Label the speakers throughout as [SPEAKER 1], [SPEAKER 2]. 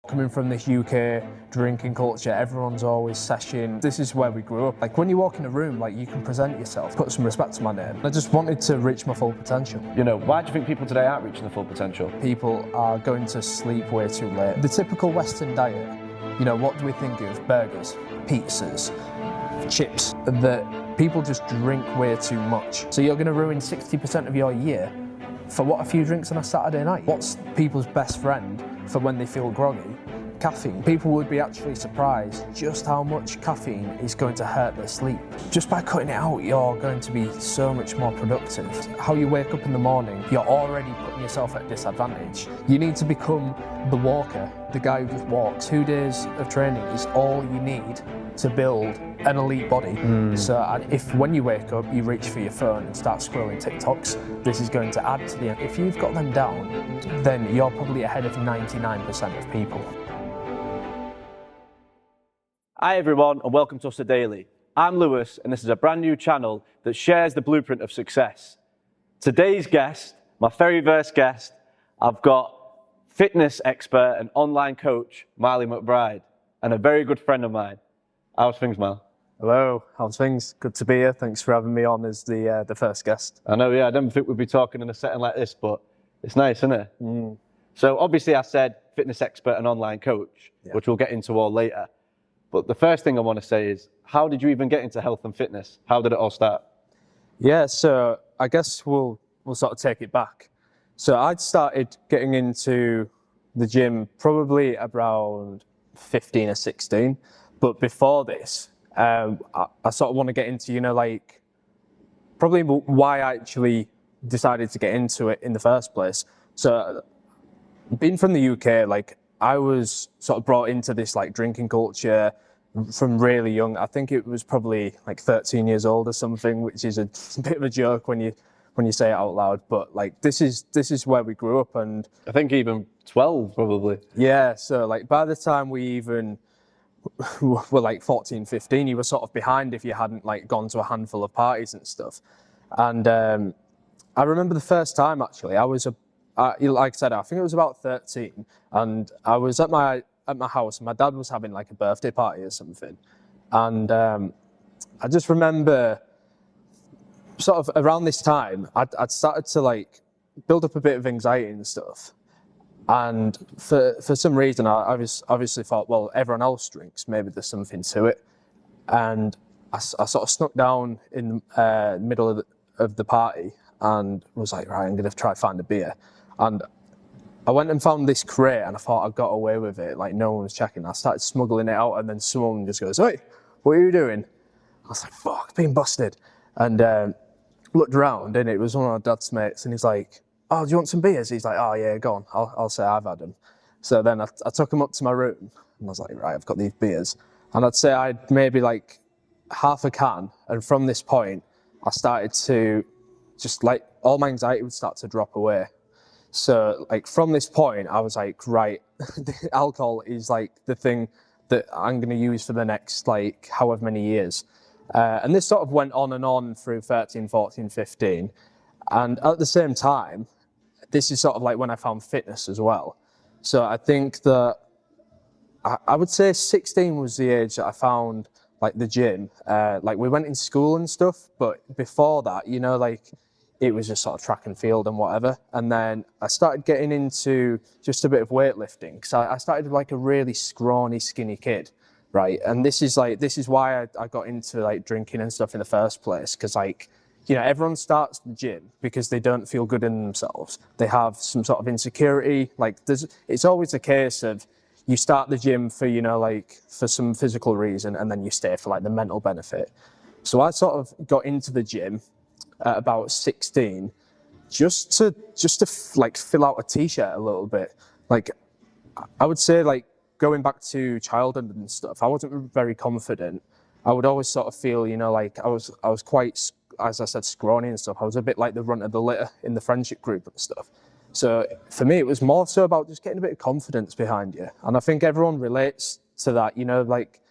[SPEAKER 1] Coming from this UK drinking culture, everyone's always seshing. This is where we grew up. Like when you walk in a room, like you can present yourself, put some respect to my name. I just wanted to reach my full potential.
[SPEAKER 2] You know, why do you think people today aren't reaching their full potential?
[SPEAKER 1] People are going to sleep way too late. The typical Western diet, you know, what do we think of? Burgers, pizzas, chips. That people just drink way too much. So you're going to ruin 60% of your year for what, a few drinks on a Saturday night? What's people's best friend for when they feel groggy? Caffeine. People would be actually surprised just how much caffeine is going to hurt their sleep. Just by cutting it out, you're going to be so much more productive. How you wake up in the morning, you're already putting yourself at a disadvantage. You need to become the walker, the guy who just walks. 2 days of training is all you need to build an elite body. So if when you wake up, you reach for your phone and start scrolling TikToks, this is going to add to the... If you've got them down, then you're probably ahead of 99% of people.
[SPEAKER 2] Hi everyone and welcome to Us Daily. I'm Lewis and this is a brand new channel that shares the blueprint of success. Today's guest, my very first guest, I've got fitness expert and online coach Marley McBride and a very good friend of mine. How's things, Mal?
[SPEAKER 1] Hello, how's things? Good to be here. Thanks for having me on as the first guest.
[SPEAKER 2] I know, yeah, I didn't think we'd be talking in a setting like this, but it's nice, isn't it? So obviously I said fitness expert and online coach, which we'll get into all later. But the first thing I want to say is, how did you even get into health and fitness? How did it all start?
[SPEAKER 1] Yeah, so I guess we'll sort of take it back. So I'd started getting into the gym probably around 15 or 16. But before this, I sort of want to get into, you know, like probably why I actually decided to get into it in the first place. So being from the UK, like I was sort of brought into this like drinking culture from really young. I think it was probably like 13 years old or something, which is a bit of a joke when you say it out loud. But like this is where we grew up, and
[SPEAKER 2] I think even 12 probably.
[SPEAKER 1] Yeah, so like by the time we even were like 14, 15, you were sort of behind if you hadn't like gone to a handful of parties and stuff. And I remember the first time actually, I was like I said, I think it was about 13, and I was at my house and my dad was having like a birthday party or something. And I just remember sort of around this time, I'd started to like build up a bit of anxiety and stuff. And for some reason, I was obviously thought, well, everyone else drinks, maybe there's something to it. And I sort of snuck down in the middle of the party and was like, right, I'm going to try to find a beer. And I went and found this crate and I thought I got away with it, like no one was checking. I started smuggling it out and then someone just goes, hey, what are you doing? I was like, fuck, being busted. And looked around and it was one of my dad's mates and he's like, oh, do you want some beers? He's like, oh yeah, go on, I'll say I've had them. So then I took him up to my room and I was like, right, I've got these beers. And I'd say I'd maybe like half a can. And from this point, I started to just like, all my anxiety would start to drop away. So like from this point, I was like, right, alcohol is like the thing that I'm going to use for the next like however many years. And this sort of went on and on through 13, 14, 15. And at the same time, this is sort of like when I found fitness as well. So I think that I would say 16 was the age that I found like the gym. Like we went in school and stuff, but before that, you know, like it was just sort of track and field and whatever. And then I started getting into just a bit of weightlifting because I started with like a really scrawny, skinny kid, right? And this is why I got into like drinking and stuff in the first place, because like, you know, everyone starts the gym because they don't feel good in themselves. They have some sort of insecurity. Like it's always a case of you start the gym for, you know, like for some physical reason and then you stay for like the mental benefit. So I sort of got into the gym at about 16 just to like fill out a t-shirt a little bit. Like I would say like going back to childhood and stuff, I wasn't very confident. I would always sort of feel, you know, like I was quite, as I said, scrawny and stuff. I was a bit like the runt of the litter in the friendship group and stuff. So for me, it was more so about just getting a bit of confidence behind you. And I think everyone relates to that, you know, like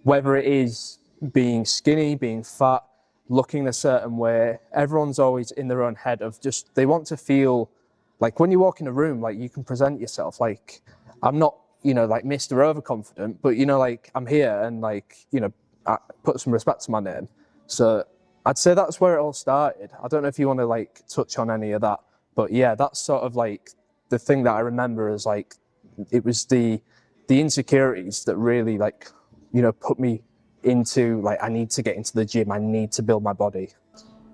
[SPEAKER 1] whether it is being skinny, being fat, looking a certain way, everyone's always in their own head of just, they want to feel like when you walk in a room, like you can present yourself. Like I'm not like Mr. Overconfident, but like I'm here and like, I put some respect to my name. So I'd say that's where it all started. I don't know if you want to like touch on any of that, but yeah, that's sort of like the thing that I remember as like, it was the insecurities that really like, put me into like, I need to get into the gym. I need to build my body.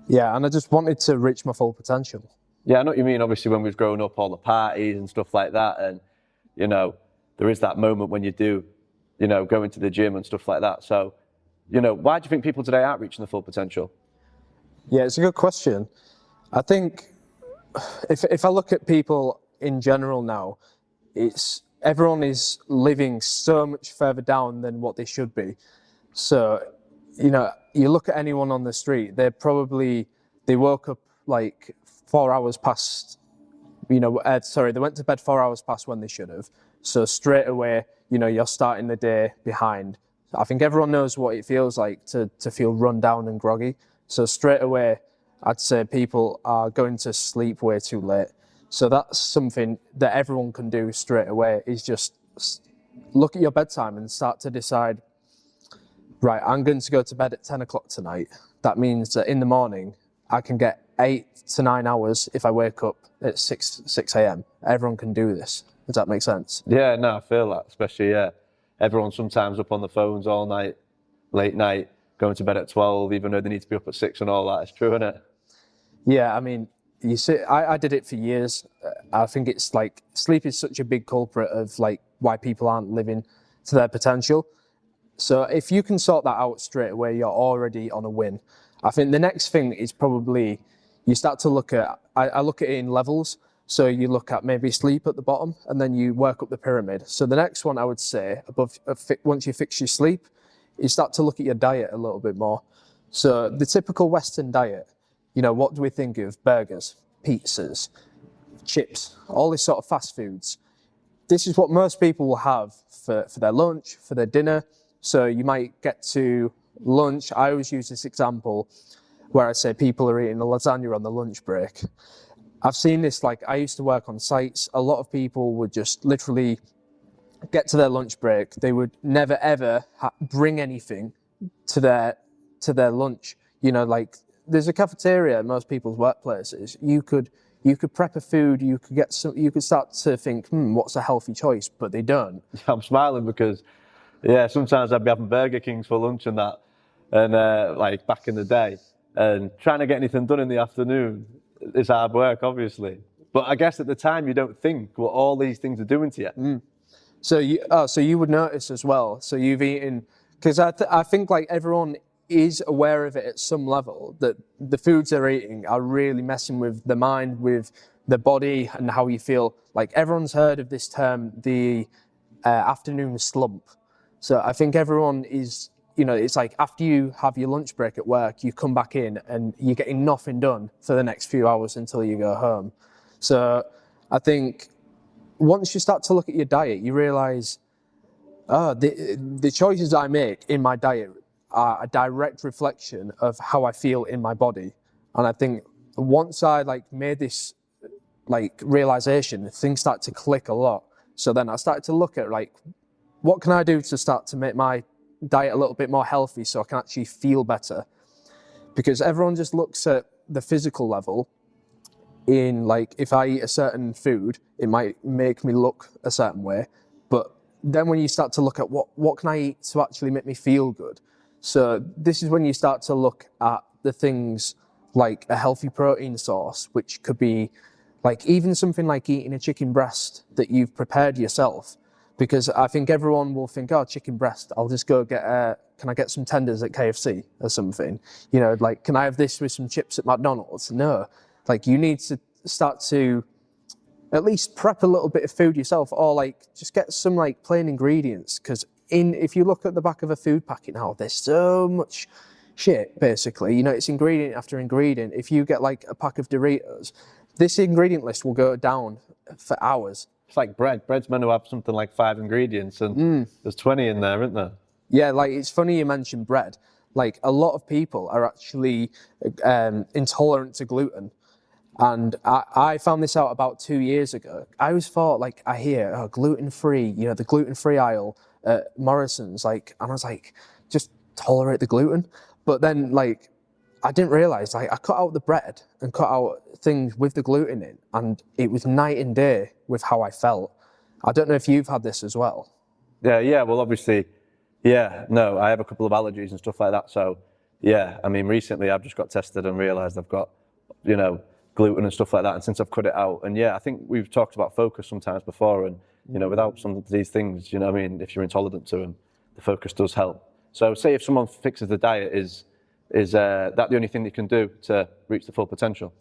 [SPEAKER 1] Yeah. And I just wanted to reach my full potential.
[SPEAKER 2] Yeah, I know what you mean. Obviously, when we've grown up, all the parties and stuff like that, and there is that moment when you do, go into the gym and stuff like that. So, why do you think people today aren't reaching the full potential?
[SPEAKER 1] Yeah, it's a good question. I think if I look at people in general now, everyone is living so much further down than what they should be. So, you look at anyone on the street, they woke up like 4 hours past, they went to bed 4 hours past when they should have. So straight away, you're starting the day behind. I think everyone knows what it feels like to feel run down and groggy. So straight away, I'd say people are going to sleep way too late. So that's something that everyone can do straight away, is just look at your bedtime and start to decide, right, I'm going to go to bed at 10 o'clock tonight. That means that in the morning, I can get 8 to 9 hours if I wake up at 6 a.m. Everyone can do this. Does that make sense?
[SPEAKER 2] Yeah, no, I feel that, especially, everyone's sometimes up on the phones all night, late night, going to bed at 12, even though they need to be up at 6 and all that. It's true, isn't it?
[SPEAKER 1] Yeah, I mean, you see, I did it for years. I think it's like, sleep is such a big culprit of like why people aren't living to their potential. So if you can sort that out straight away, you're already on a win. I think the next thing is probably, you start to look at, I look at it in levels. So you look at maybe sleep at the bottom and then you work up the pyramid. So the next one I would say, once you fix your sleep, you start to look at your diet a little bit more. So the typical Western diet, what do we think of? Burgers, pizzas, chips, all these sort of fast foods. This is what most people will have for their lunch, for their dinner. So you might get to lunch. I always use this example where I say people are eating a lasagna on the lunch break. I've seen this, like I used to work on sites. A lot of people would just literally get to their lunch break. They would never ever bring anything to their lunch. Like there's a cafeteria at most people's workplaces. You could prep a food. You could start to think, what's a healthy choice? But they don't.
[SPEAKER 2] I'm smiling because, sometimes I'd be having Burger Kings for lunch and that, and like back in the day, and trying to get anything done in the afternoon is hard work, obviously. But I guess at the time you don't think what all these things are doing to you.
[SPEAKER 1] So you would notice as well. So you've eaten, because I think like everyone is aware of it at some level, that the foods they're eating are really messing with the mind, with the body, and how you feel. Like everyone's heard of this term, the afternoon slump. So I think everyone is, it's like after you have your lunch break at work, you come back in and you're getting nothing done for the next few hours until you go home. So I think once you start to look at your diet, you realize, the choices I make in my diet are a direct reflection of how I feel in my body. And I think once I like made this like realization, things start to click a lot. So then I started to look at like, what can I do to start to make my diet a little bit more healthy so I can actually feel better? Because everyone just looks at the physical level in like, if I eat a certain food, it might make me look a certain way. But then when you start to look at what can I eat to actually make me feel good? So this is when you start to look at the things like a healthy protein source, which could be like even something like eating a chicken breast that you've prepared yourself. Because I think everyone will think, oh, chicken breast, I'll just go can I get some tenders at KFC or something? Like, can I have this with some chips at McDonald's? No, like you need to start to at least prep a little bit of food yourself, or like just get some like plain ingredients. Because if you look at the back of a food packet now, there's so much shit, basically. It's ingredient after ingredient. If you get like a pack of Doritos, this ingredient list will go down for hours.
[SPEAKER 2] It's like bread. Bread's meant to have something like 5 ingredients, and there's 20 in there, isn't there?
[SPEAKER 1] Yeah, like it's funny you mentioned bread. Like a lot of people are actually intolerant to gluten. And I found this out about 2 years ago. I always thought, like, I hear, oh, gluten-free, you know, the gluten-free aisle at Morrison's, like, and I was like, just tolerate the gluten. But then, like, I didn't realize, like, I cut out the bread and cut out things with the gluten in, and it was night and day with how I felt. I don't know if you've had this as well.
[SPEAKER 2] Yeah, well, obviously, yeah, no, I have a couple of allergies and stuff like that. So, yeah, I mean, recently I've just got tested and realized I've got, you know, gluten and stuff like that. And since I've cut it out, and yeah, I think we've talked about focus sometimes before. And, you know, without some of these things, you know what I mean, if you're intolerant to them, the focus does help. So, say if someone fixes the diet, is that the only thing they can do to reach the full potential?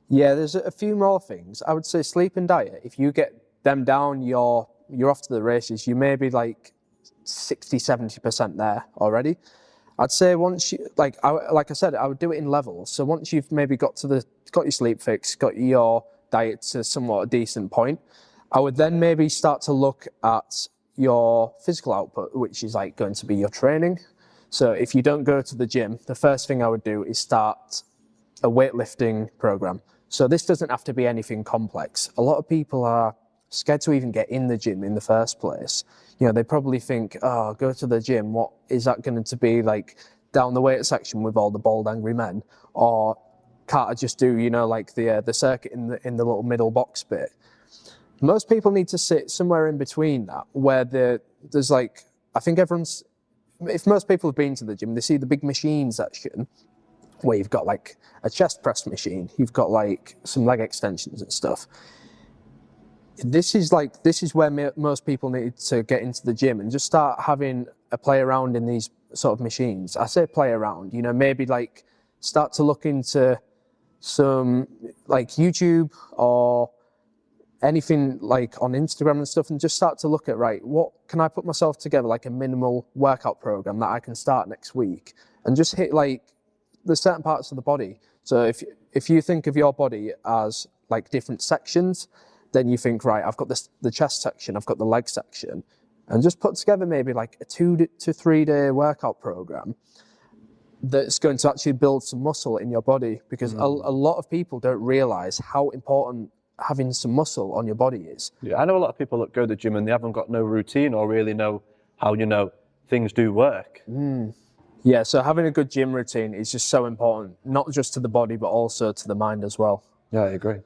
[SPEAKER 1] Yeah, there's a few more things. I would say sleep and diet. If you get them down, you're off to the races. You may be like 60, 70% there already. I'd say once you, like I said, I would do it in levels. So once you've maybe got your sleep fixed, got your diet to somewhat a decent point, I would then maybe start to look at your physical output, which is like going to be your training. So if you don't go to the gym, the first thing I would do is start a weightlifting program. So this doesn't have to be anything complex. A lot of people are scared to even get in the gym in the first place. You know, they probably think, oh, go to the gym, what is that going to be like down the weight section with all the bald, angry men? Or can't I just do, you know, like the circuit in the little middle box bit? Most people need to sit somewhere in between that, where there's like, I think if most people have been to the gym, they see the big machine section where you've got like a chest press machine, you've got like some leg extensions and stuff. This is where most people need to get into the gym and just start having a play around in these sort of machines. I say play around, you know, maybe like start to look into some like YouTube or anything like on Instagram and stuff, and just start to look at, right, what can I put myself together, like a minimal workout program that I can start next week and just hit like the certain parts of the body. So if you think of your body as like different sections, then you think, right, I've got the chest section, I've got the leg section, and just put together maybe like a 2 to 3 day workout program that's going to actually build some muscle in your body, because a lot of people don't realize how important having some muscle on your body is.
[SPEAKER 2] Yeah, I know a lot of people that go to the gym and they haven't got no routine or really know how, you know, things do work.
[SPEAKER 1] Yeah, so having a good gym routine is just so important, not just to the body, but also to the mind as well.
[SPEAKER 2] Yeah, I agree.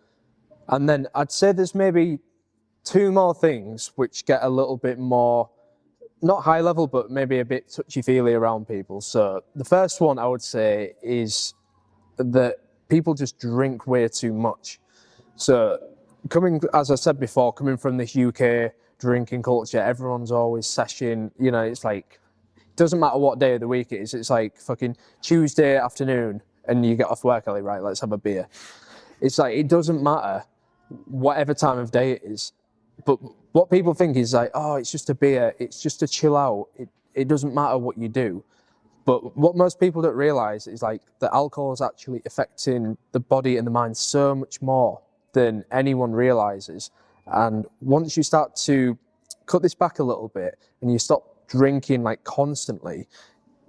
[SPEAKER 1] And then I'd say there's maybe 2 more things which get a little bit more, not high level, but maybe a bit touchy-feely around people. So the first one I would say is that people just drink way too much. So as I said before, coming from this UK drinking culture, everyone's always seshing, you know, it's like, it doesn't matter what day of the week it is, it's like fucking Tuesday afternoon and you get off work early, right, let's have a beer. It's like, it doesn't matter whatever time of day it is. But what people think is like, oh, it's just a beer, it's just to chill out, it doesn't matter what you do. But what most people don't realise is like that alcohol is actually affecting the body and the mind so much more than anyone realises. And once you start to cut this back a little bit and you stop drinking like constantly,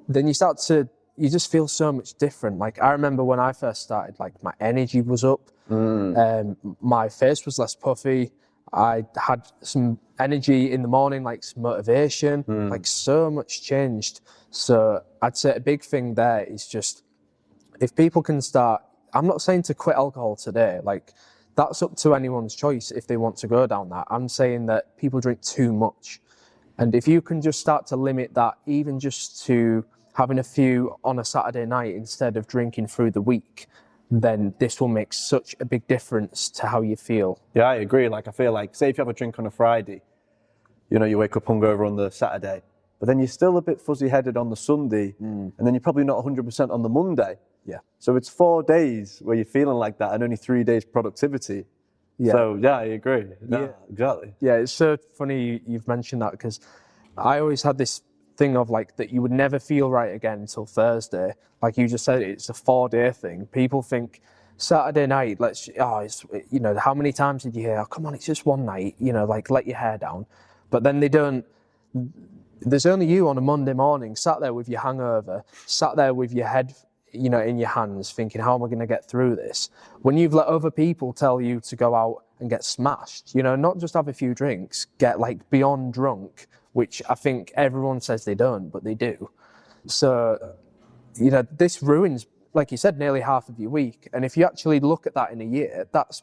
[SPEAKER 1] then you just feel so much different. Like I remember when I first started, like my energy was up, my face was less puffy, I had some energy in the morning, like some motivation, like so much changed. So I'd say a big thing there is just, if people can start, I'm not saying to quit alcohol today, like that's up to anyone's choice if they want to go down that. I'm saying that people drink too much. And if you can just start to limit that, even just to having a few on a Saturday night instead of drinking through the week, then this will make such a big difference to how you feel.
[SPEAKER 2] Yeah, I agree. Like, I feel like, say if you have a drink on a Friday, you know, you wake up hungover on the Saturday, but then you're still a bit fuzzy-headed on the Sunday, and then you're probably not 100% on the Monday.
[SPEAKER 1] Yeah.
[SPEAKER 2] So it's 4 days where you're feeling like that and only 3 days productivity.
[SPEAKER 1] Yeah.
[SPEAKER 2] So, yeah, I agree. No,
[SPEAKER 1] Yeah.
[SPEAKER 2] Exactly.
[SPEAKER 1] Yeah, it's so funny you've mentioned that, because I always had this thing of like that you would never feel right again until Thursday. Like you just said, it's a 4-day thing. People think Saturday night, it's, you know, how many times did you hear, oh, come on, it's just one night, you know, like let your hair down. But then they don't, there's only you on a Monday morning, sat there with your hangover, sat there with your head in your hands, thinking, how am I going to get through this? When you've let other people tell you to go out and get smashed, not just have a few drinks, get like beyond drunk, which I think everyone says they don't, but they do. So, this ruins, like you said, nearly half of your week. And if you actually look at that in a year, that's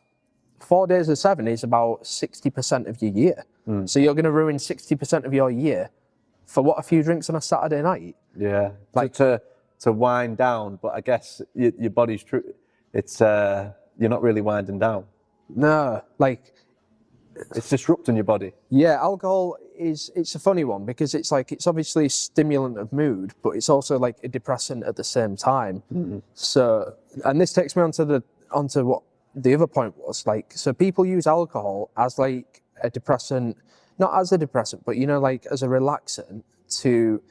[SPEAKER 1] 4 days of 7 is about 60% of your year. So you're going to ruin 60% of your year for what, a few drinks on a Saturday night?
[SPEAKER 2] Yeah, like to wind down, but I guess your body's true. It's you're not really winding down.
[SPEAKER 1] No, like
[SPEAKER 2] it's disrupting your body.
[SPEAKER 1] Yeah, alcohol it's a funny one because it's obviously a stimulant of mood, but it's also like a depressant at the same time. So, and this takes me onto what the other point was, like, so people use alcohol as like a depressant, not as a depressant, but like as a relaxant to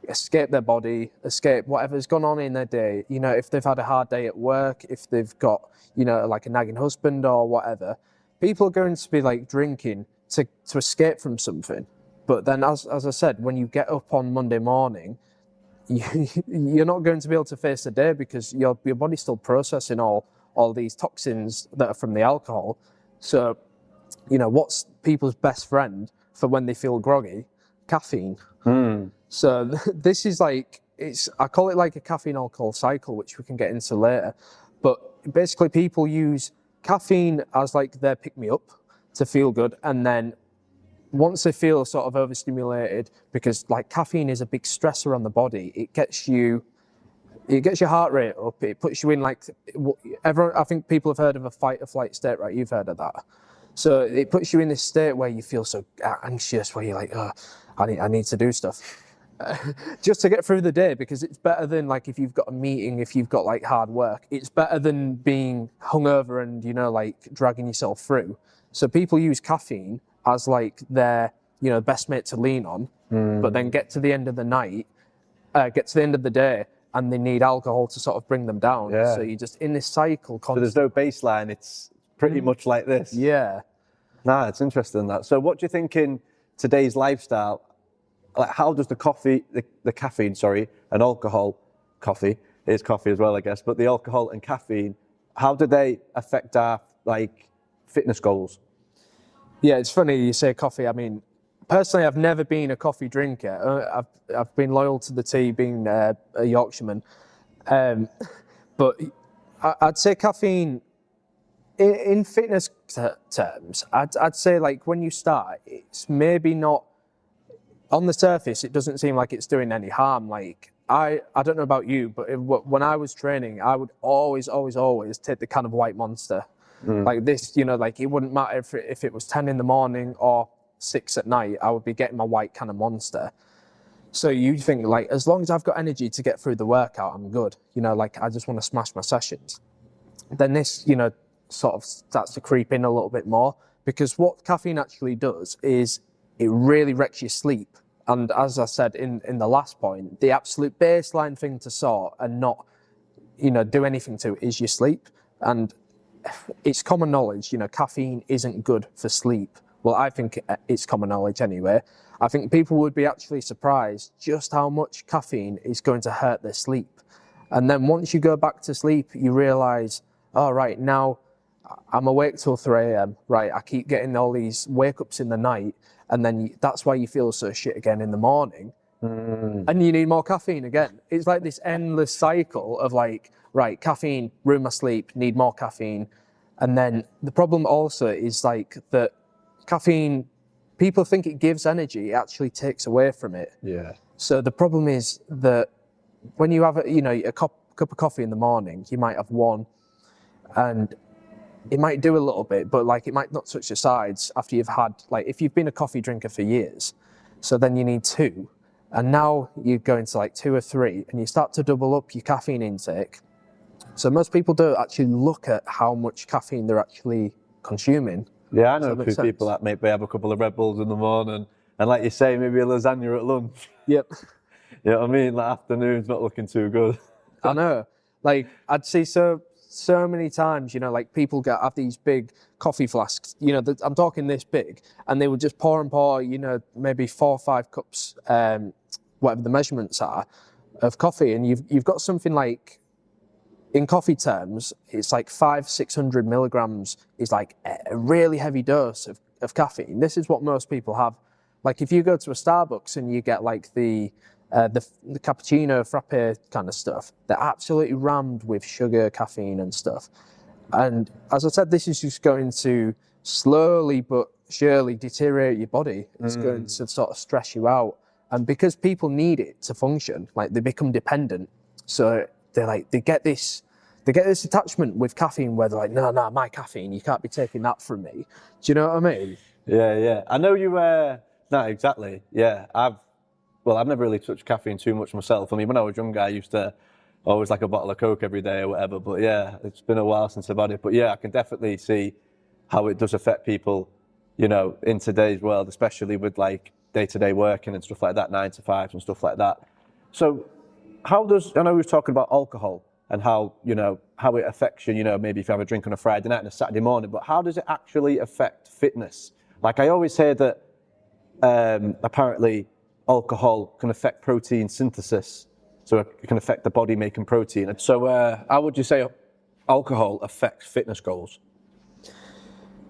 [SPEAKER 1] escape their body, escape whatever's gone on in their day. If they've had a hard day at work, if they've got, like a nagging husband or whatever, people are going to be like drinking to escape from something. But then, as I said, when you get up on Monday morning, you're not going to be able to face the day because your body's still processing all these toxins that are from the alcohol. So, what's people's best friend for when they feel groggy? Caffeine. So this is like, I call it like a caffeine alcohol cycle, which we can get into later. But basically people use caffeine as like their pick-me-up to feel good. And then once they feel sort of overstimulated, because like caffeine is a big stressor on the body, it gets your heart rate up. It puts you in like, I think people have heard of a fight or flight state, right? You've heard of that. So it puts you in this state where you feel so anxious, where you're like, oh, I need to do stuff just to get through the day, because it's better than like if you've got a meeting, if you've got like hard work, it's better than being hungover and, like dragging yourself through. So people use caffeine as like their, best mate to lean on, but then get to the end of the night, get to the end of the day, and they need alcohol to sort of bring them down.
[SPEAKER 2] Yeah.
[SPEAKER 1] So you're just in this cycle constantly.
[SPEAKER 2] So there's no baseline, it's pretty much like this.
[SPEAKER 1] Yeah.
[SPEAKER 2] Nah, it's interesting that. So what do you think in today's lifestyle, like how does the caffeine, and alcohol, coffee is coffee as well, I guess, but the alcohol and caffeine, how do they affect our like fitness goals?
[SPEAKER 1] Yeah, it's funny you say coffee. I mean, personally, I've never been a coffee drinker. I've been loyal to the tea, being a Yorkshireman. But I'd say caffeine, in fitness terms, I'd say like when you start, it's maybe not, on the surface, it doesn't seem like it's doing any harm. Like, I don't know about you, but when I was training, I would always take the can of White Monster. Like this, like it wouldn't matter if it was 10 in the morning or 6 at night, I would be getting my white can of Monster. So you think like, as long as I've got energy to get through the workout, I'm good. Like I just want to smash my sessions. Then this, sort of starts to creep in a little bit more, because what caffeine actually does is it really wrecks your sleep. And as I said in the last point, the absolute baseline thing to sort and not, do anything to is your sleep. And it's common knowledge, caffeine isn't good for sleep. Well, I think it's common knowledge anyway. I think people would be actually surprised just how much caffeine is going to hurt their sleep. And then once you go back to sleep, you realize, oh, right, now I'm awake till 3 a.m. Right, I keep getting all these wake-ups in the night, and then that's why you feel so shit again in the morning. And you need more caffeine again. It's like this endless cycle of like, right, caffeine, ruin my sleep, need more caffeine. And then the problem also is like that caffeine, people think it gives energy, it actually takes away from it.
[SPEAKER 2] Yeah.
[SPEAKER 1] So the problem is that when you have a cup of coffee in the morning, you might have one, and it might do a little bit, but like it might not touch your sides after you've had, like if you've been a coffee drinker for years, so then you need 2. And now you go into like 2 or 3 and you start to double up your caffeine intake. So most people don't actually look at how much caffeine they're actually consuming.
[SPEAKER 2] Yeah, I know a few people that maybe have a couple of Red Bulls in the morning and like you say, maybe a lasagna at lunch.
[SPEAKER 1] Yep.
[SPEAKER 2] You know what I mean? Like afternoon's not looking too good.
[SPEAKER 1] I know. Like I'd see so many times, like people have these big coffee flasks, I'm talking this big, and they would just pour, maybe 4 or 5 cups, whatever the measurements are, of coffee, and you've got something like in coffee terms, it's like 600 milligrams is like a really heavy dose of caffeine. This is what most people have. Like if you go to a Starbucks and you get like the cappuccino, frappe kind of stuff, they're absolutely rammed with sugar, caffeine and stuff. And as I said, this is just going to slowly but surely deteriorate your body. It's going to sort of stress you out. And because people need it to function, like they become dependent. So they get this attachment with caffeine where they're like, no, my caffeine, you can't be taking that from me. Do you know what I mean?
[SPEAKER 2] Yeah. I know you, no, exactly. Yeah, I've never really touched caffeine too much myself. I mean, when I was younger, I used to always like a bottle of Coke every day or whatever. But yeah, it's been a while since I've had it. But yeah, I can definitely see how it does affect people, you know, in today's world, especially with like day-to-day working and stuff like that, 9 to 5 and stuff like that. So I know we were talking about alcohol and how, you know, how it affects you, you know, maybe if you have a drink on a Friday night and a Saturday morning, but how does it actually affect fitness? Like I always hear that apparently alcohol can affect protein synthesis, so it can affect the body making protein. And so how would you say alcohol affects fitness goals?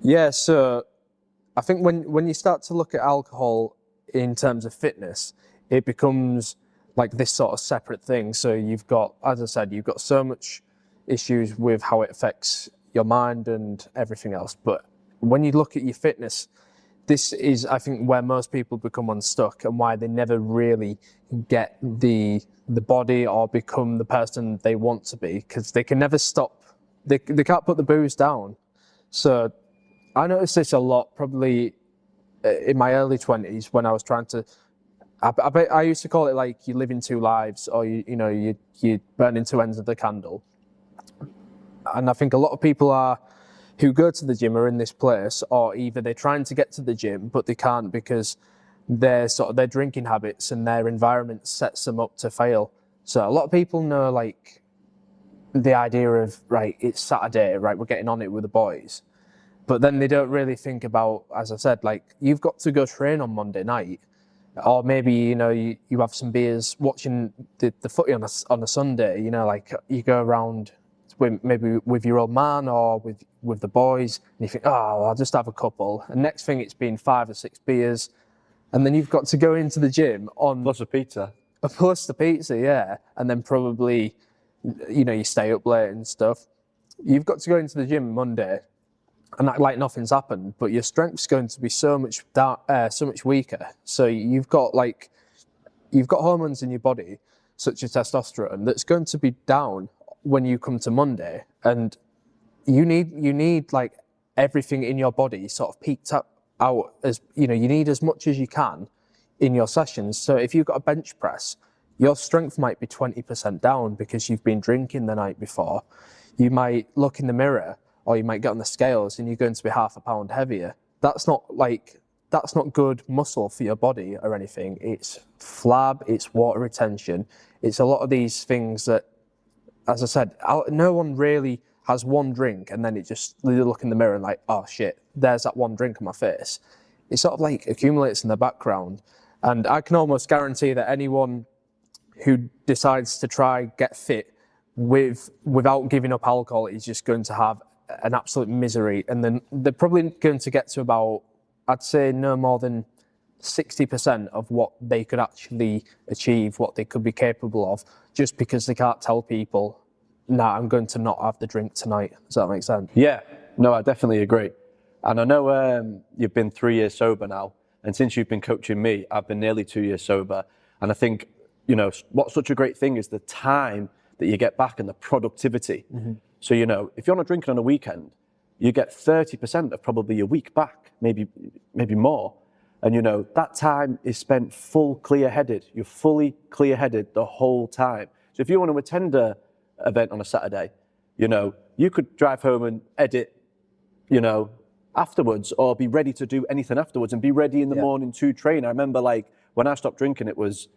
[SPEAKER 1] Yeah, so I think when you start to look at alcohol in terms of fitness, it becomes like this sort of separate thing. So you've got, as I said, you've got so much issues with how it affects your mind and everything else. But when you look at your fitness, this is, I think, where most people become unstuck and why they never really get the body or become the person they want to be, because they can never stop. They can't put the booze down. So I noticed this a lot, probably in my early 20s when I was trying to. I used to call it like you live in two lives, or you burning two ends of the candle. And I think a lot of people who go to the gym are in this place, or either they're trying to get to the gym but they can't because their drinking habits and their environment sets them up to fail. So a lot of people know like the idea of, right, it's Saturday, right, we're getting on it with the boys. But then they don't really think about, as I said, like you've got to go train on Monday night. Or maybe, you have some beers watching the footy on a Sunday, like you go around maybe with your old man or with the boys and you think, oh, I'll just have a couple. And next thing it's been 5 or 6 beers. And then you've got to go into the gym on...
[SPEAKER 2] Plus a pizza.
[SPEAKER 1] Plus the pizza, yeah. And then probably, you stay up late and stuff. You've got to go into the gym Monday and act like nothing's happened, but your strength's going to be so much weaker. So you've got hormones in your body, such as testosterone, that's going to be down when you come to Monday, and you need like everything in your body sort of peaked out as you need as much as you can in your sessions. So if you've got a bench press, your strength might be 20% down because you've been drinking the night before. You might look in the mirror, or you might get on the scales and you're going to be 0.5 pound heavier. That's not good muscle for your body or anything. It's flab, it's water retention. It's a lot of these things that, as I said, no one really has one drink and then they look in the mirror and like, oh shit, there's that one drink on my face. It sort of like accumulates in the background. And I can almost guarantee that anyone who decides to try get fit without giving up alcohol is just going to have an absolute misery, and then they're probably going to get to about, I'd say, no more than 60% of what they could actually achieve, what they could be capable of, just because they can't tell people, nah, I'm going to not have the drink tonight. Does that make sense?
[SPEAKER 2] Yeah, no, I definitely agree. And I know you've been 3 years sober now, and since you've been coaching me, I've been nearly 2 years sober. And I think, what's such a great thing is the time that you get back and the productivity. Mm-hmm. So, if you're not drinking on a weekend, you get 30% of probably your week back, maybe more. And, that time is spent full clear-headed. You're fully clear-headed the whole time. So if you want to attend an event on a Saturday, you could drive home and edit, afterwards, or be ready to do anything afterwards and be ready in the morning to train. I remember when I stopped drinking, it was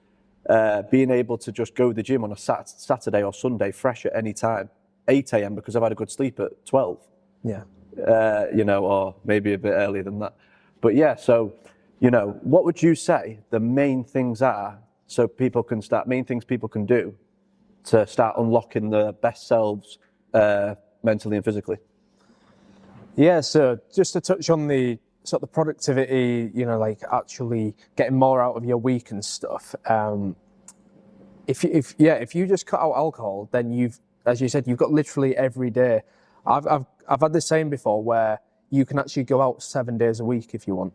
[SPEAKER 2] being able to just go to the gym on a Saturday or Sunday fresh at any time. 8 a.m. because I've had a good sleep at 12.
[SPEAKER 1] Yeah.
[SPEAKER 2] Or maybe a bit earlier than that. But yeah, so, what would you say the main things are main things people can do to start unlocking the best selves mentally and physically?
[SPEAKER 1] Yeah, so just to touch on the sort of the productivity, you know, like actually getting more out of your week and stuff. If you just cut out alcohol, then you've, as you said, you've got literally every day. I've had this saying before where you can actually go out 7 days a week if you want,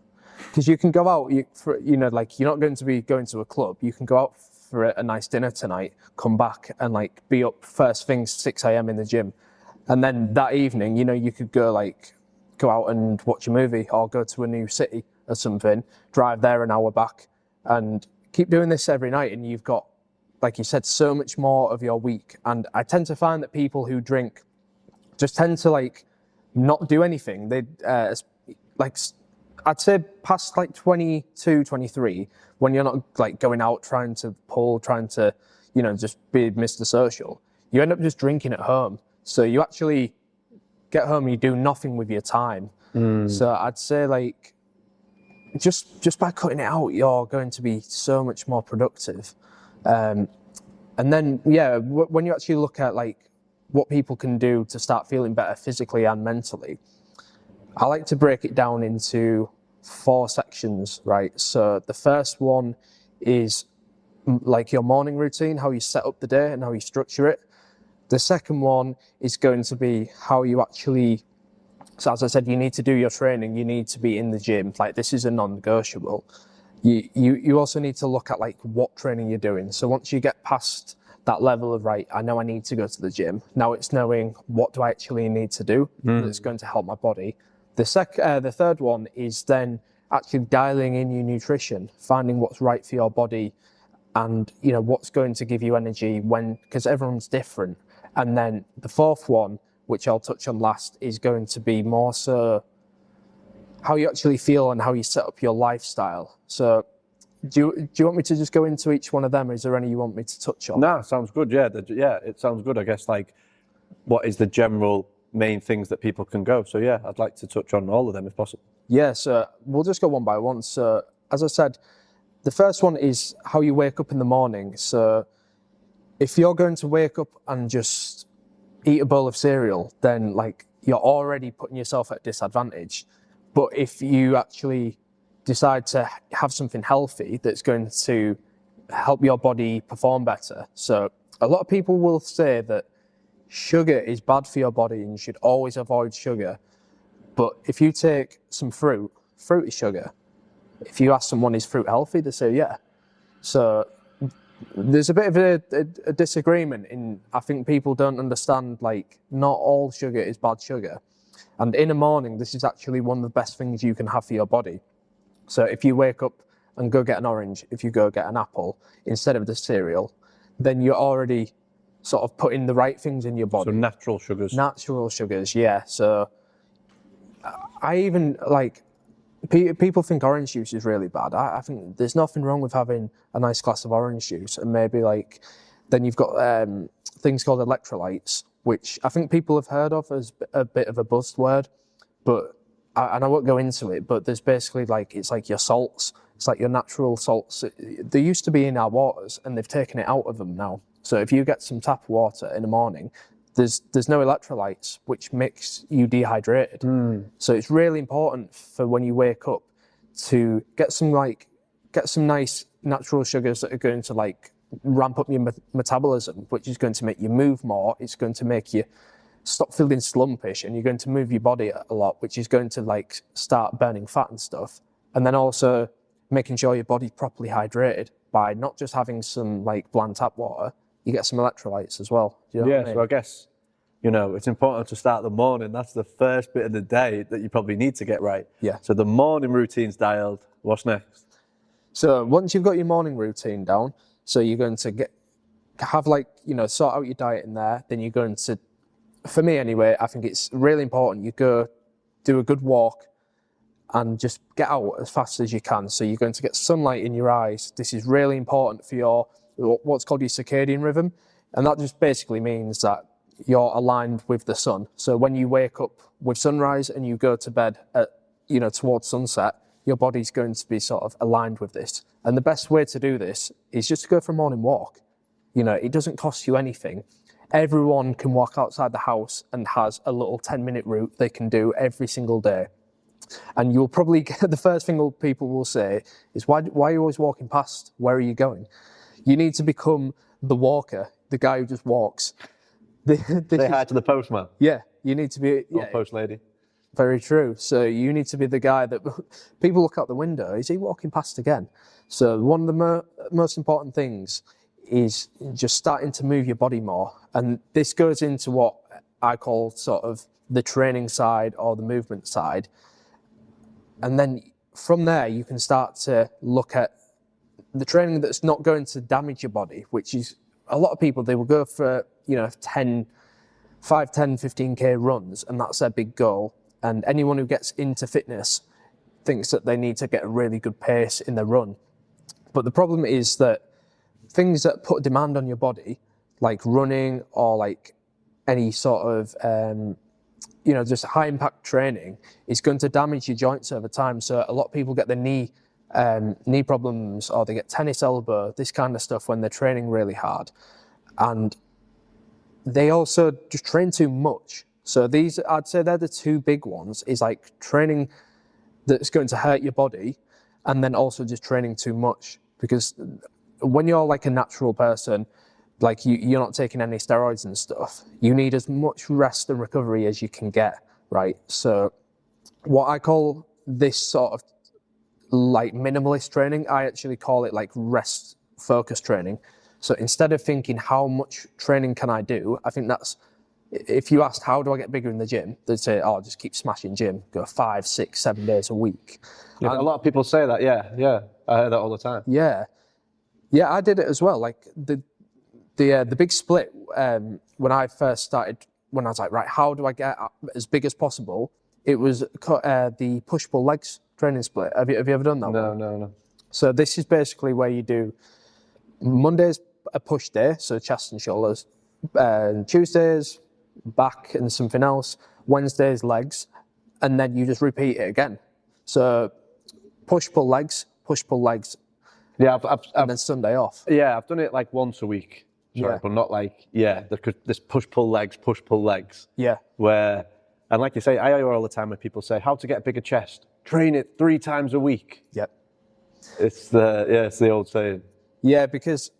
[SPEAKER 1] because you can go out like you're not going to be going to a club. You can go out for a nice dinner tonight, come back and like be up first thing 6 a.m. in the gym, and then that evening, you know, you could go out and watch a movie or go to a new city or something, drive there an hour back, and keep doing this every night, and you've got, like you said, so much more of your week. And I tend to find that people who drink just tend to like not do anything. They like, I'd say past like 22, 23, when you're not like going out trying to pull, trying to, you know, just be Mr. Social, you end up just drinking at home. So you actually get home and you do nothing with your time. So I'd say like just by cutting it out, you're going to be so much more productive. And then, yeah, when you actually look at like what people can do to start feeling better physically and mentally, I like to break it down into 4 sections, right? So the first one is like your morning routine, how you set up the day and how you structure it. The second one is going to be how you actually, so as I said, you need to do your training, you need to be in the gym, like this is a non-negotiable. You also need to look at like what training you're doing. So once you get past that level of, right, I know I need to go to the gym, now it's knowing what do I actually need to do that's going to help my body. The third one is then actually dialing in your nutrition, finding what's right for your body and, you know, what's going to give you energy because everyone's different. And then the fourth one, which I'll touch on last, is going to be more so how you actually feel and how you set up your lifestyle. So do you want me to just go into each one of them, or is there any you want me to touch on?
[SPEAKER 2] No, sounds good. Yeah, it sounds good. I guess like what is the general main things that people can go. So yeah, I'd like to touch on all of them if possible.
[SPEAKER 1] Yeah, so we'll just go one by one. So as I said, the first one is how you wake up in the morning. So if you're going to wake up and just eat a bowl of cereal, then like you're already putting yourself at a disadvantage. But if you actually decide to have something healthy that's going to help your body perform better. So a lot of people will say that sugar is bad for your body and you should always avoid sugar. But if you take some fruit is sugar. If you ask someone, is fruit healthy? They say, yeah. So there's a bit of a disagreement in, I think people don't understand, like, not all sugar is bad sugar. And in the morning, this is actually one of the best things you can have for your body. So if you wake up and go get an orange, if you go get an apple instead of the cereal, then you're already sort of putting the right things in your body.
[SPEAKER 2] So natural sugars.
[SPEAKER 1] Natural sugars, yeah. So I even, like, people think orange juice is really bad. I think there's nothing wrong with having a nice glass of orange juice, and maybe like, then you've got things called electrolytes, which I think people have heard of as a bit of a buzzword, but and I won't go into it, but there's basically like, it's like your salts, it's like your natural salts. They used to be in our waters and they've taken it out of them now. So if you get some tap water in the morning, there's no electrolytes, which makes you dehydrated. So it's really important for when you wake up to get some nice natural sugars that are going to like ramp up your metabolism, which is going to make you move more. It's going to make you stop feeling slumpish, and you're going to move your body a lot, which is going to like start burning fat and stuff. And then also making sure your body's properly hydrated by not just having some like bland tap water, you get some electrolytes as well. Do you know what I mean?
[SPEAKER 2] So I guess, you know, it's important to start the morning. That's the first bit of the day that you probably need to get right.
[SPEAKER 1] Yeah.
[SPEAKER 2] So the morning routine's dialed. What's next?
[SPEAKER 1] So once you've got your morning routine down, so you're going to have like, you know, sort out your diet in there, then you're going to, for me anyway, I think it's really important you go do a good walk and just get out as fast as you can. So you're going to get sunlight in your eyes. This is really important for your, what's called your circadian rhythm. And that just basically means that you're aligned with the sun. So when you wake up with sunrise and you go to bed at, you know, towards sunset, your body's going to be sort of aligned with this. And the best way to do this is just to go for a morning walk. You know, it doesn't cost you anything. Everyone can walk outside the house and has a little 10-minute route they can do every single day. And you'll probably get, the first thing people will say is, why are you always walking past? Where are you going? You need to become the walker, the guy who just walks.
[SPEAKER 2] Say hi to the postman.
[SPEAKER 1] Yeah, you need to be...
[SPEAKER 2] Or post lady.
[SPEAKER 1] Very true. So you need to be the guy that people look out the window. Is he walking past again? So one of the most important things is just starting to move your body more. And this goes into what I call sort of the training side or the movement side. And then from there, you can start to look at the training that's not going to damage your body, which is a lot of people, they will go for, 5, 10, 15K runs, and that's their big goal. And anyone who gets into fitness thinks that they need to get a really good pace in their run. But the problem is that things that put demand on your body, like running or like any sort of, just high impact training, is going to damage your joints over time. So a lot of people get the knee problems, or they get tennis elbow, this kind of stuff when they're training really hard. And they also just train too much. So these, I'd say they're the two big ones, is like training that's going to hurt your body, and then also just training too much. Because when you're like a natural person, like you're not taking any steroids and stuff, you need as much rest and recovery as you can get, right? So what I call this sort of like minimalist training, I actually call it like rest focused training. So instead of thinking how much training can I do, I think that's, if you asked how do I get bigger in the gym, they'd say, oh, just keep smashing gym, go 5, 6, 7 days a week.
[SPEAKER 2] Yeah, a lot of people say that, yeah, I hear that all the time.
[SPEAKER 1] Yeah, I did it as well. Like the big split when I first started, when I was like, right, how do I get as big as possible? It was the push-pull legs training split. Have you ever done that?
[SPEAKER 2] No.
[SPEAKER 1] So this is basically where you do Mondays a push day, so chest and shoulders, Tuesdays back and something else, Wednesdays legs, and then you just repeat it again. So push-pull legs,
[SPEAKER 2] Yeah,
[SPEAKER 1] and then Sunday off.
[SPEAKER 2] Yeah, I've done it like once a week. Sorry, but not like, this push-pull legs. Yeah. Where, and like you say, I hear all the time when people say, how to get a bigger chest? Train it 3 times a week.
[SPEAKER 1] Yep.
[SPEAKER 2] It's the old saying.
[SPEAKER 1] Yeah, because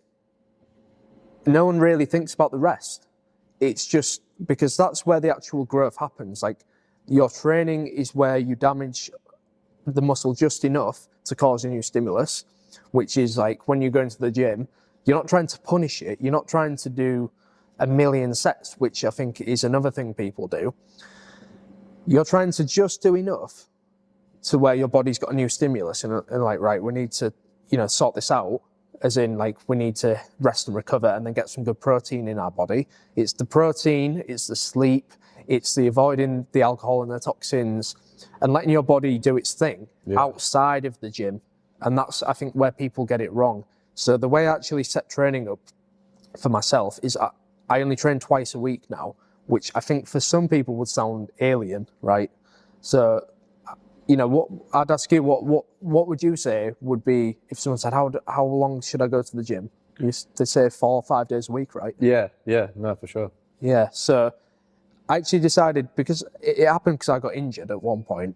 [SPEAKER 1] no one really thinks about the rest. It's just because that's where the actual growth happens. Like your training is where you damage the muscle just enough to cause a new stimulus, which is like when you go into the gym, you're not trying to punish it. You're not trying to do 1,000,000 sets, which I think is another thing people do. You're trying to just do enough to where your body's got a new stimulus and like, right, we need to, sort this out. As in, like, we need to rest and recover and then get some good protein in our body. It's the protein, it's the sleep, it's the avoiding the alcohol and the toxins and letting your body do its thing outside of the gym. And that's, I think, where people get it wrong. So the way I actually set training up for myself is I only train twice a week now, which I think for some people would sound alien, right? So, what I'd ask you, what would you say would be if someone said, how long should I go to the gym? They say 4 or 5 days a week, right? Yeah,
[SPEAKER 2] no, for sure.
[SPEAKER 1] Yeah, so I actually decided, because it happened because I got injured at one point,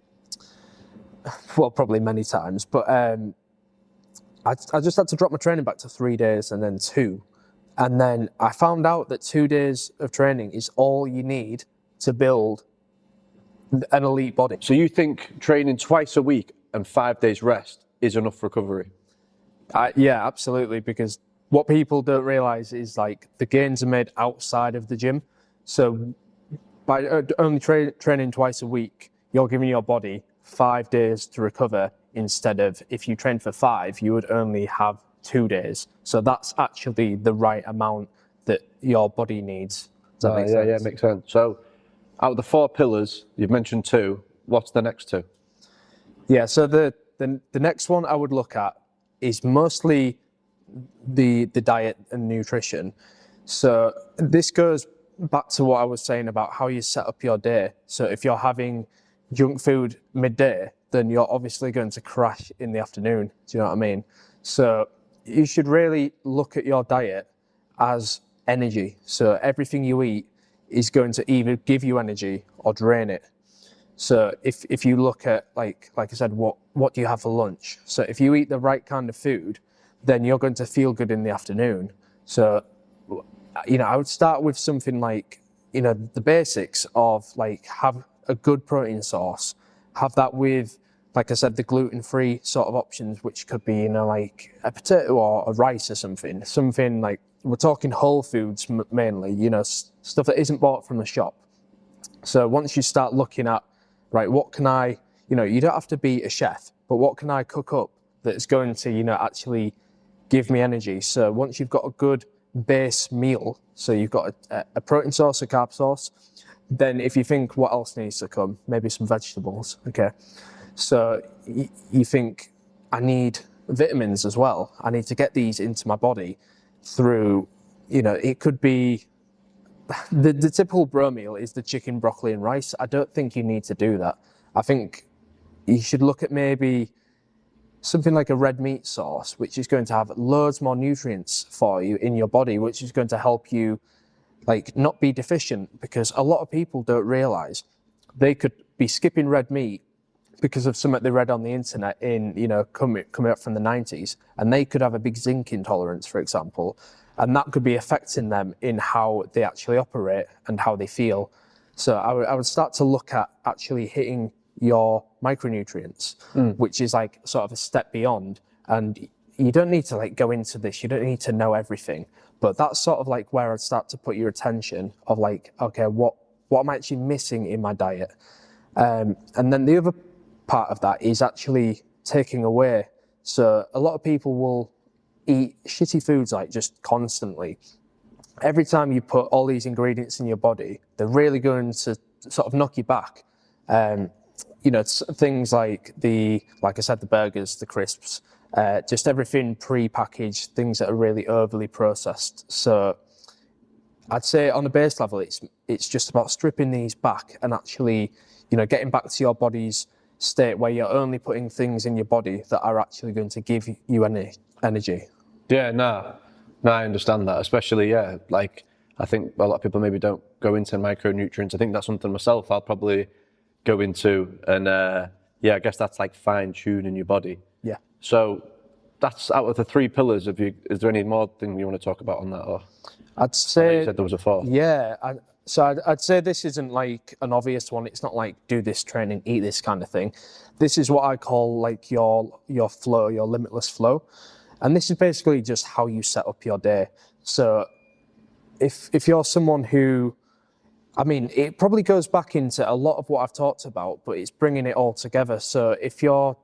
[SPEAKER 1] well, probably many times, but I just had to drop my training back to 3 days and then 2. And then I found out that 2 days of training is all you need to build an elite body.
[SPEAKER 2] So you think training twice a week and 5 days rest is enough recovery?
[SPEAKER 1] Yeah, absolutely. Because what people don't realize is like the gains are made outside of the gym. So by only training twice a week, you're giving your body 5 days to recover, instead of if you train for 5, you would only have 2 days. So that's actually the right amount that your body needs. Does that make sense?
[SPEAKER 2] Yeah, makes sense. So out of the 4 pillars, you've mentioned 2. What's the next 2?
[SPEAKER 1] Yeah, so the next one I would look at is mostly the diet and nutrition. So this goes back to what I was saying about how you set up your day. So if you're having junk food midday, then you're obviously going to crash in the afternoon. Do you know what I mean? So you should really look at your diet as energy. So everything you eat is going to either give you energy or drain it. So if you look at, like I said, what do you have for lunch? So if you eat the right kind of food, then you're going to feel good in the afternoon. So, I would start with something like, the basics of like have a good protein source, have that with, like I said, the gluten-free sort of options, which could be, like a potato or a rice or something like, we're talking whole foods mainly, stuff that isn't bought from the shop. So once you start looking at, right, what can I, you don't have to be a chef, but what can I cook up that's going to, actually give me energy? So once you've got a good base meal, so you've got a protein source, a carb source, then if you think what else needs to come, maybe some vegetables, okay? So you think, I need vitamins as well. I need to get these into my body through, it could be, the typical bro meal is the chicken, broccoli and rice. I don't think you need to do that. I think you should look at maybe something like a red meat sauce, which is going to have loads more nutrients for you in your body, which is going to help you like not be deficient, because a lot of people don't realize they could be skipping red meat because of something they read on the internet in, coming up from the 90s, and they could have a big zinc intolerance, for example, and that could be affecting them in how they actually operate and how they feel. So I would start to look at actually hitting your micronutrients, which is like sort of a step beyond. And you don't need to like go into this, you don't need to know everything, but that's sort of like where I'd start to put your attention of like, okay, what am I actually missing in my diet? And then the other part of that is actually taking away. So a lot of people will eat shitty foods like just constantly. Every time you put all these ingredients in your body, they're really going to sort of knock you back. Things like like I said, the burgers, the crisps, just everything pre-packaged, things that are really overly processed. So I'd say on a base level, it's just about stripping these back and actually, getting back to your body's state where you're only putting things in your body that are actually going to give you any energy.
[SPEAKER 2] Yeah, no, I understand that, especially, like I think a lot of people maybe don't go into micronutrients. I think that's something myself I'll probably go into, and I guess that's like fine tuning your body.
[SPEAKER 1] Yeah.
[SPEAKER 2] So that's out of the three pillars of you. Is there any more thing you want to talk about on that? Or
[SPEAKER 1] I'd say
[SPEAKER 2] you said there was a fourth.
[SPEAKER 1] Yeah. I'd say this isn't like an obvious one. It's not like do this training, eat this kind of thing. This is what I call like your flow, your limitless flow. And this is basically just how you set up your day. So if you're someone who, it probably goes back into a lot of what I've talked about, but it's bringing it all together. So if you're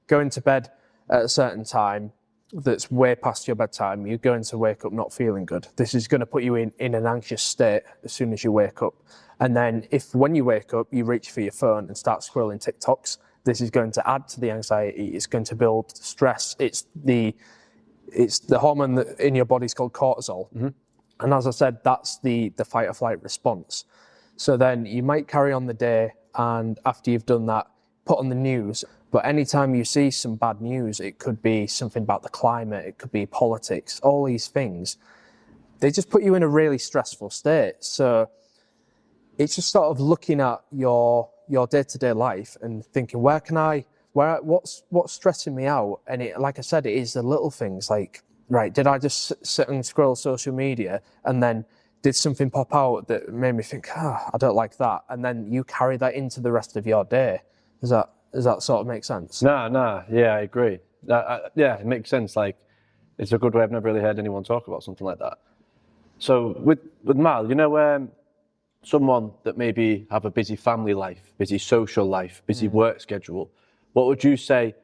[SPEAKER 1] going to bed at a certain time that's way past your bedtime, you're going to wake up not feeling good. This is going to put you in an anxious state as soon as you wake up. And then when you wake up, you reach for your phone and start scrolling TikToks, this is going to add to the anxiety. It's going to build stress. It's the hormone that in your body is called cortisol. Mm-hmm. And as I said, that's the fight or flight response. So then you might carry on the day, and after you've done that, put on the news. But anytime you see some bad news, it could be something about the climate, it could be politics, all these things, they just put you in a really stressful state. So it's just sort of looking at your day-to-day life and thinking, what's stressing me out? And it, like I said, it is the little things like, right, did I just sit and scroll social media and then did something pop out that made me think, I don't like that? And then you carry that into the rest of your day. Does that sort of make sense?
[SPEAKER 2] No, yeah, I agree. It makes sense. Like, it's a good way. I've never really heard anyone talk about something like that. So with Mal, someone that maybe have a busy family life, busy social life, busy work schedule, what would you say,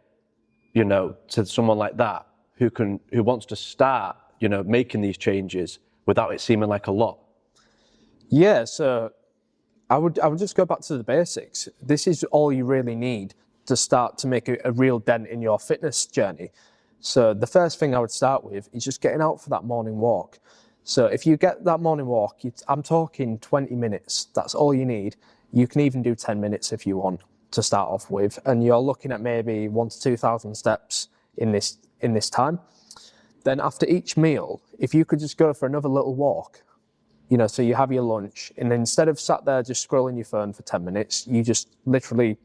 [SPEAKER 2] to someone like that who wants to start, making these changes without it seeming like a lot?
[SPEAKER 1] Yeah, so I would just go back to the basics. This is all you really need to start to make a real dent in your fitness journey. So the first thing I would start with is just getting out for that morning walk. So if you get that morning walk, I'm talking 20 minutes, that's all you need. You can even do 10 minutes if you want to start off with, and you're looking at maybe 1,000 to 2,000 steps in this time. then after each meal, if you could just go for another little walk, you know, so you have your lunch, and instead of sat there just scrolling your phone for 10 minutes, you just literally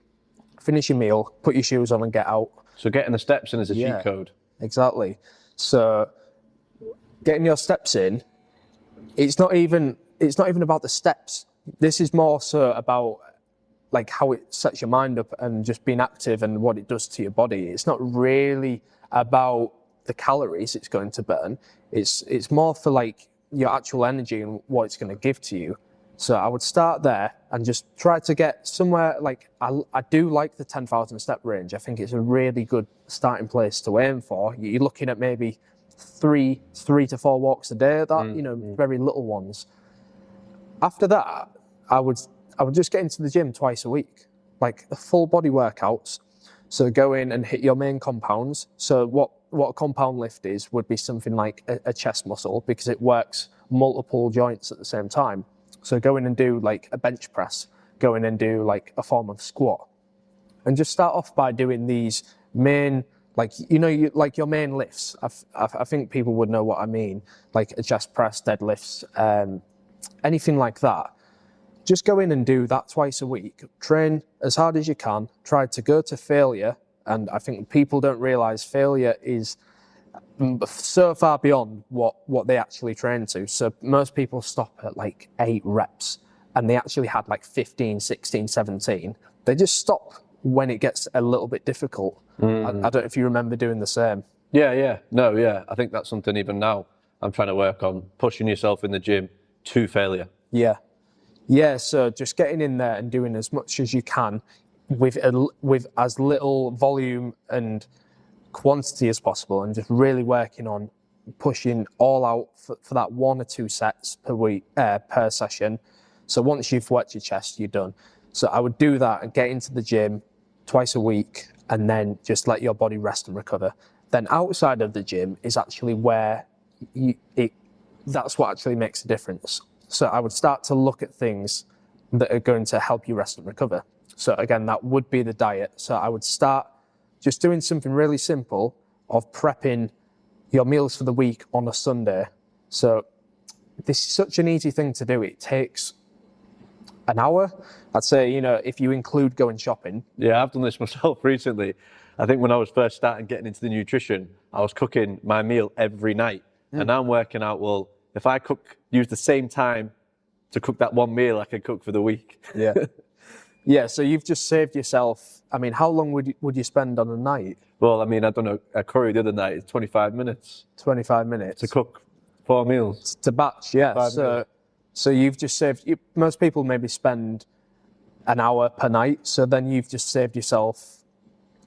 [SPEAKER 1] finish your meal, put your shoes on and get out.
[SPEAKER 2] So getting the steps in is a cheat code.
[SPEAKER 1] Exactly. So getting your steps in, it's not even about the steps. This is more so about like how it sets your mind up and just being active and what it does to your body. It's not really about the calories it's going to burn. It's more for like your actual energy and what it's going to give to you. So I would start there and just try to get somewhere like, I do like the 10,000 step range. I think it's a really good starting place to aim for. You're looking at maybe three to four walks a day, you know, very little ones. After that, I would just get into the gym twice a week, like the full body workouts. So go in and hit your main compounds. So what a compound lift is would be something like a chest muscle, because it works multiple joints at the same time. So go in and do like a bench press, go in and do like a form of squat, and just start off by doing these main, like, you know, like your main lifts. I think people would know what I mean, like a chest press, deadlifts, anything like that. Just go in and do that twice a week. Train as hard as you can. Try to go to failure. And I think people don't realize failure is so far beyond what they actually train to. So most people stop at like 8 reps and they actually had like 15, 16, 17. They just stop when it gets a little bit difficult. I don't know if you remember doing the same.
[SPEAKER 2] Yeah. No, yeah. I think that's something even now I'm trying to work on, pushing yourself in the gym to failure.
[SPEAKER 1] Yeah, so just getting in there and doing as much as you can with as little volume and quantity as possible, and just really working on pushing all out for that 1 or 2 sets per week, per session. So once you've worked your chest, you're done. So I would do that and get into the gym twice a week, and then just let your body rest and recover. Then outside of the gym is actually where that's what actually makes a difference. So I would start to look at things that are going to help you rest and recover. So again, that would be the diet. So I would start just doing something really simple of prepping your meals for the week on a Sunday. So this is such an easy thing to do. It takes an hour. I'd say, you know, if you include going shopping.
[SPEAKER 2] Yeah, I've done this myself recently. I think when I was first starting getting into the nutrition, I was cooking my meal every night. And now I'm working out, well, if I use the same time to cook that one meal, I can cook for the week.
[SPEAKER 1] Yeah, so you've just saved yourself. I mean, how long would you spend on a night?
[SPEAKER 2] Well, I mean, I done a curry the other night. It's 25 minutes.
[SPEAKER 1] 25 minutes?
[SPEAKER 2] To cook 4 meals.
[SPEAKER 1] To batch, yeah. So you've just saved, most people maybe spend an hour per night. So then you've just saved yourself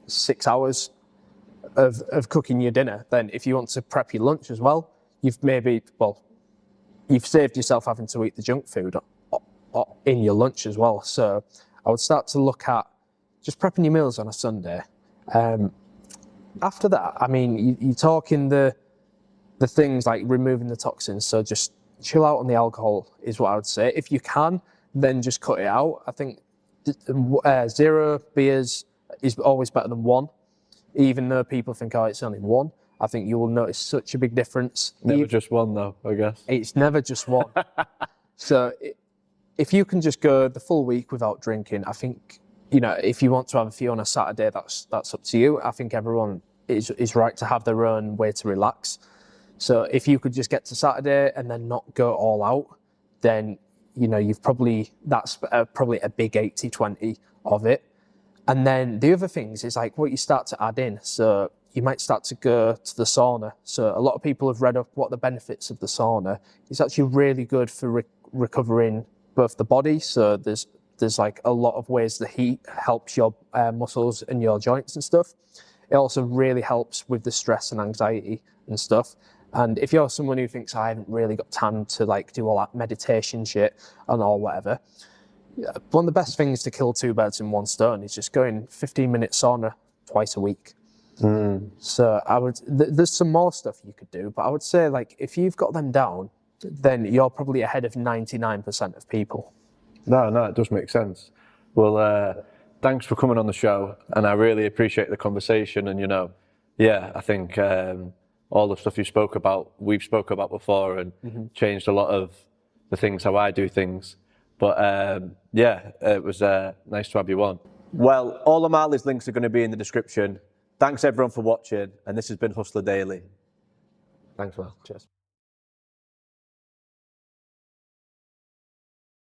[SPEAKER 1] 6 hours of cooking your dinner. Then if you want to prep your lunch as well, you've saved yourself having to eat the junk food in your lunch as well. So I would start to look at just prepping your meals on a Sunday. After that, I mean, you're talking the things like removing the toxins. So just chill out on the alcohol is what I would say. If you can, then just cut it out. I think 0 beers is always better than 1, even though people think, oh, it's only 1. I think you will notice such a big difference.
[SPEAKER 2] Never just 1 though, I guess.
[SPEAKER 1] It's never just 1. So if you can just go the full week without drinking, I think, you know, if you want to have a few on a Saturday, that's up to you. I think everyone is right to have their own way to relax. So if you could just get to Saturday and then not go all out, then, you know, that's probably a big 80-20 of it. And then the other things is like what you start to add in. So you might start to go to the sauna. So a lot of people have read up what the benefits of the sauna. It's actually really good for recovering both the body. So there's like a lot of ways the heat helps your muscles and your joints and stuff. It also really helps with the stress and anxiety and stuff. And if you're someone who thinks I haven't really got time to like do all that meditation shit and all whatever, one of the best things to kill 2 birds in 1 stone is just going 15-minute sauna twice a week. So there's some more stuff you could do, but I would say like if you've got them down, then you're probably ahead of 99% of people.
[SPEAKER 2] No, it does make sense. Well, thanks for coming on the show, and I really appreciate the conversation. And you know, yeah, I think all the stuff we've spoke about before, and changed a lot of the things how I do things. But yeah, it was nice to have you on. Well, all of Marley's links are going to be in the description. Thanks everyone for watching, and this has been Hustler Daily. Thanks, Will.
[SPEAKER 1] Cheers.